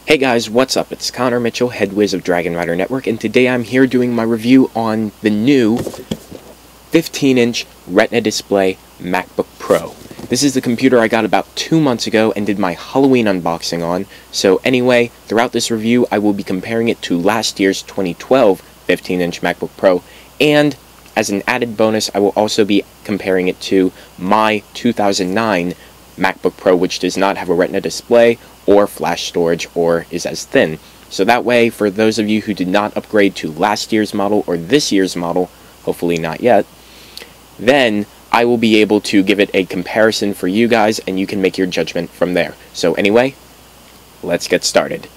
Hey guys, what's up? It's Connor Mitchell, head whiz of Dragon Rider Network, and today I'm here doing my review on the new 15-inch Retina display MacBook Pro. This is the computer I got about 2 months ago and did my Halloween unboxing on. So anyway, throughout this review I will be comparing it to last year's 2012 15-inch MacBook Pro, and as an added bonus I will also be comparing it to my 2009 MacBook Pro, which does not have a Retina display or flash storage or is as thin. So that way, for those of you who did not upgrade to last year's model or this year's model, hopefully not yet, then I will be able to give it a comparison for you guys and you can make your judgment from there. So anyway, let's get started.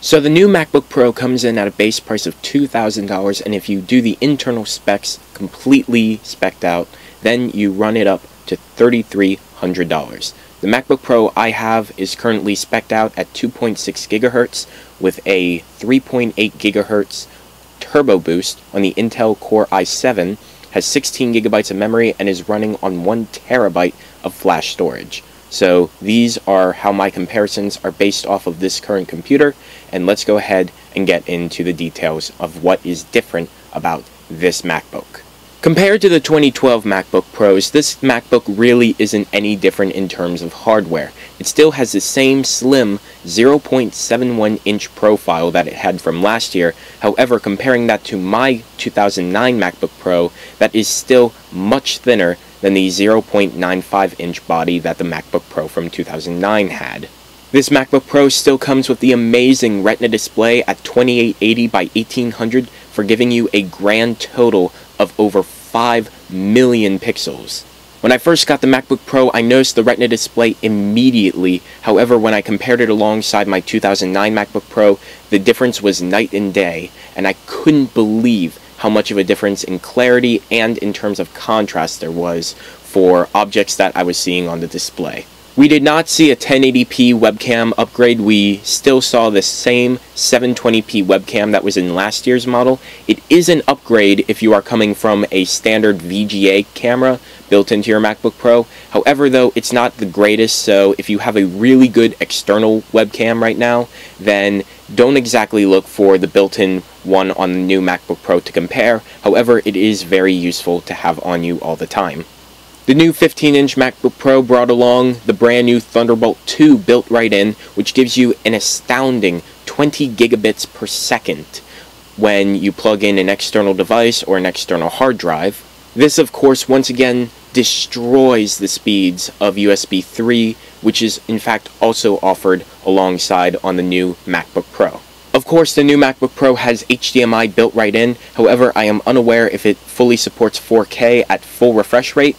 So the new MacBook Pro comes in at a base price of $2,000, and if you do the internal specs completely spec'd out, then you run it up to $3,300. The MacBook Pro I have is currently spec'd out at 2.6 GHz with a 3.8 GHz turbo boost on the Intel Core i7, has 16 GB of memory, and is running on 1 TB of flash storage. So these are how my comparisons are based off of this current computer, and let's go ahead and get into the details of what is different about this MacBook. Compared to the 2012 MacBook Pros, this MacBook really isn't any different in terms of hardware. It still has the same slim 0.71-inch profile that it had from last year. However, comparing that to my 2009 MacBook Pro, that is still much thinner than the 0.95-inch body that the MacBook Pro from 2009 had. This MacBook Pro still comes with the amazing Retina display at 2880 by 1800 for giving you a grand total of over 5 million pixels. When I first got the MacBook Pro, I noticed the Retina display immediately. However, when I compared it alongside my 2009 MacBook Pro, the difference was night and day, and I couldn't believe how much of a difference in clarity and in terms of contrast there was for objects that I was seeing on the display. We did not see a 1080p webcam upgrade. We still saw the same 720p webcam that was in last year's model. It is an upgrade if you are coming from a standard VGA camera built into your MacBook Pro. However, though, it's not the greatest, so if you have a really good external webcam right now, then don't exactly look for the built-in one on the new MacBook Pro to compare. However, it is very useful to have on you all the time. The new 15-inch MacBook Pro brought along the brand new Thunderbolt 2 built right in, which gives you an astounding 20 gigabits per second when you plug in an external device or an external hard drive. This, of course, once again destroys the speeds of USB 3, which is in fact also offered alongside on the new MacBook Pro. Of course, the new MacBook Pro has HDMI built right in. However, I am unaware if it fully supports 4K at full refresh rate.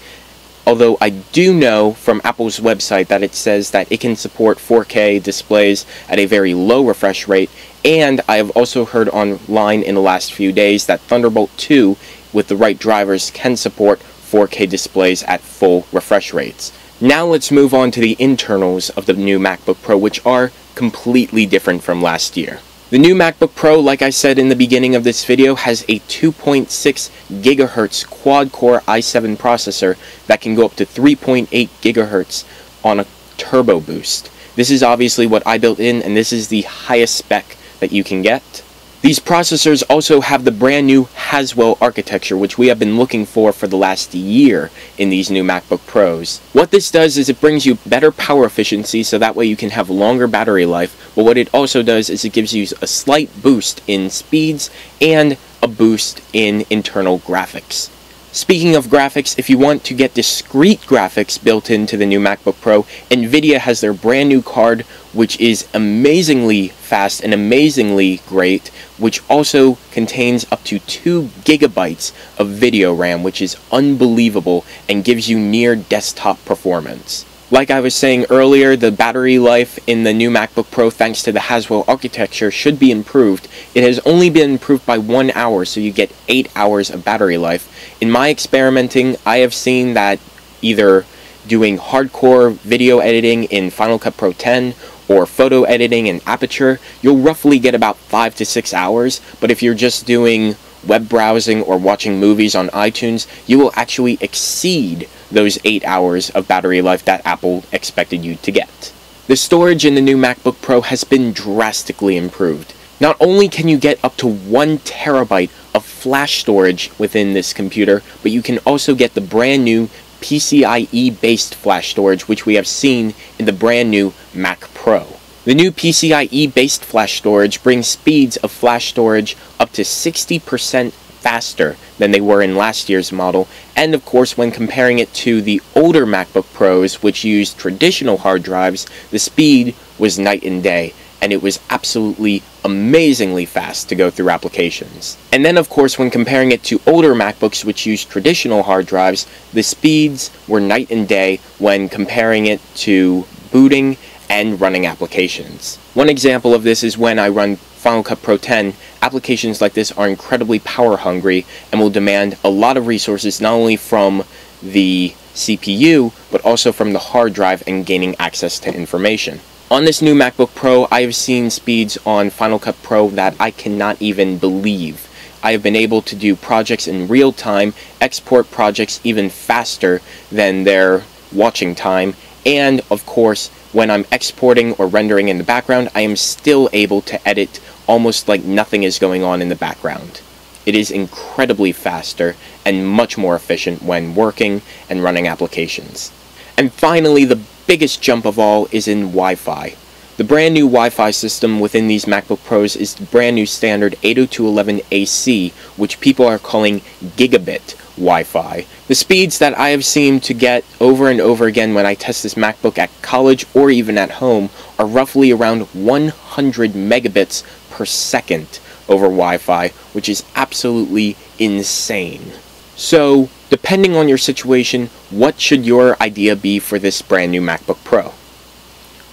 Although I do know from Apple's website that it says that it can support 4K displays at a very low refresh rate, and I have also heard online in the last few days that Thunderbolt 2 with the right drivers can support 4K displays at full refresh rates. Now let's move on to the internals of the new MacBook Pro, which are completely different from last year. The new MacBook Pro, like I said in the beginning of this video, has a 2.6 GHz quad-core i7 processor that can go up to 3.8 GHz on a turbo boost. This is obviously what I built in, and this is the highest spec that you can get. These processors also have the brand new Haswell architecture, which we have been looking for the last year in these new MacBook Pros. What this does is it brings you better power efficiency, so that way you can have longer battery life, but what it also does is it gives you a slight boost in speeds and a boost in internal graphics. Speaking of graphics, if you want to get discrete graphics built into the new MacBook Pro, Nvidia has their brand new card, which is amazingly fast and amazingly great, which also contains up to 2 GB of video RAM, which is unbelievable and gives you near desktop performance. Like I was saying earlier, the battery life in the new MacBook Pro, thanks to the Haswell architecture, should be improved. It has only been improved by 1 hour, so you get 8 hours of battery life. In my experimenting, I have seen that either doing hardcore video editing in Final Cut Pro 10 or photo editing and aperture, you'll roughly get about 5 to 6 hours, but if you're just doing web browsing or watching movies on iTunes, you will actually exceed those 8 hours of battery life that Apple expected you to get. The storage in the new MacBook Pro has been drastically improved. Not only can you get up to 1 terabyte of flash storage within this computer, but you can also get the brand new PCIe-based flash storage, which we have seen in the brand new Mac Pro. The new PCIe-based flash storage brings speeds of flash storage up to 60% faster than they were in last year's model, and of course when comparing it to the older MacBook Pros, which used traditional hard drives, the speed was night and day, and it was absolutely amazingly fast to go through applications. And then of course when comparing it to older MacBooks which used traditional hard drives, the speeds were night and day when comparing it to booting and running applications. One example of this is when I run Final Cut Pro 10, applications like this are incredibly power hungry and will demand a lot of resources not only from the CPU but also from the hard drive and gaining access to information. On this new MacBook Pro, I have seen speeds on Final Cut Pro that I cannot even believe. I have been able to do projects in real time, export projects even faster than their watching time, and of course, when I'm exporting or rendering in the background, I am still able to edit almost like nothing is going on in the background. It is incredibly faster and much more efficient when working and running applications. And finally, the biggest jump of all is in Wi-Fi. The brand new Wi-Fi system within these MacBook Pros is the brand new standard 802.11ac, which people are calling gigabit Wi-Fi. The speeds that I have seen to get over and over again when I test this MacBook at college or even at home are roughly around 100 megabits per second over Wi-Fi, which is absolutely insane. So, depending on your situation, what should your idea be for this brand new MacBook Pro?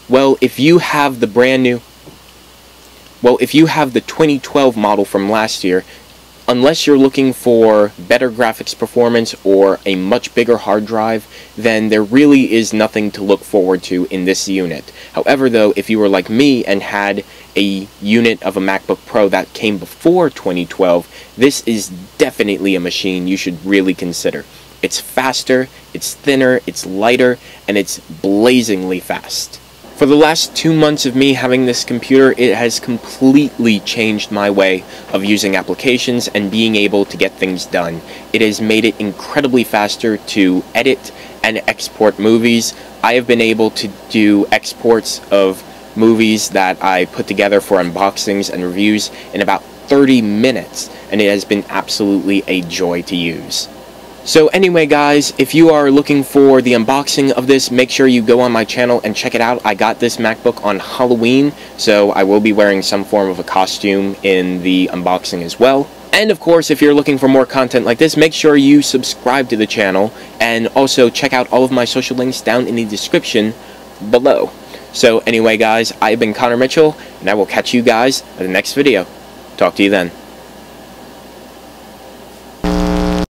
Well, if you have the 2012 model from last year, unless you're looking for better graphics performance or a much bigger hard drive, then there really is nothing to look forward to in this unit. However though, if you were like me and had a unit of a MacBook Pro that came before 2012, this is definitely a machine you should really consider. It's faster, it's thinner, it's lighter, and it's blazingly fast. For the last 2 months of me having this computer, it has completely changed my way of using applications and being able to get things done. It has made it incredibly faster to edit and export movies. I have been able to do exports of movies that I put together for unboxings and reviews in about 30 minutes, and it has been absolutely a joy to use. So anyway guys, if you are looking for the unboxing of this, make sure you go on my channel and check it out. I got this MacBook on Halloween, so I will be wearing some form of a costume in the unboxing as well. And of course, if you're looking for more content like this, make sure you subscribe to the channel, and also check out all of my social links down in the description below. So anyway guys, I've been Connor Mitchell, and I will catch you guys in the next video. Talk to you then.